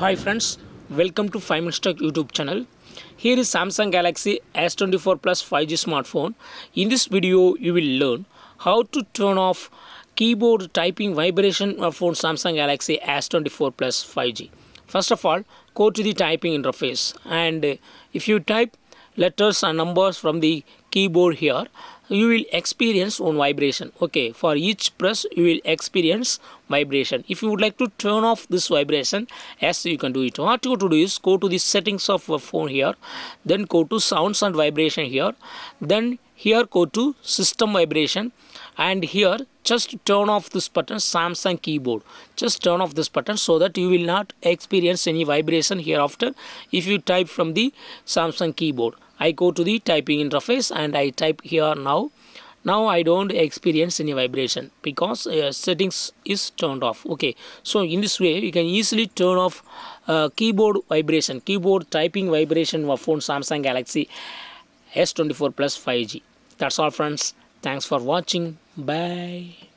Hi friends, welcome to 5 Minutes Tech YouTube channel. Here is Samsung Galaxy S24 Plus 5G smartphone. In this video, you will learn how to turn off keyboard typing vibration of phone Samsung Galaxy S24 Plus 5G. First of all, go to the typing interface, and if you type letters and numbers from the keyboard here, you will experience one vibration. Okay, for each press you will experience vibration. If you would like to turn off this vibration, yes, you can do it. What you have to do is go to the settings of a phone here, then go to sounds and vibration here, then here go to system vibration, and here just turn off this button, Samsung keyboard. Just turn off this button so that you will not experience any vibration hereafter if you type from the Samsung keyboard. I go to the typing interface and I type here now. Now I don't experience any vibration because settings is turned off. Okay, so in this way you can easily turn off keyboard vibration, keyboard typing vibration of phone Samsung Galaxy S24 Plus 5G. That's all friends. Thanks for watching. Bye.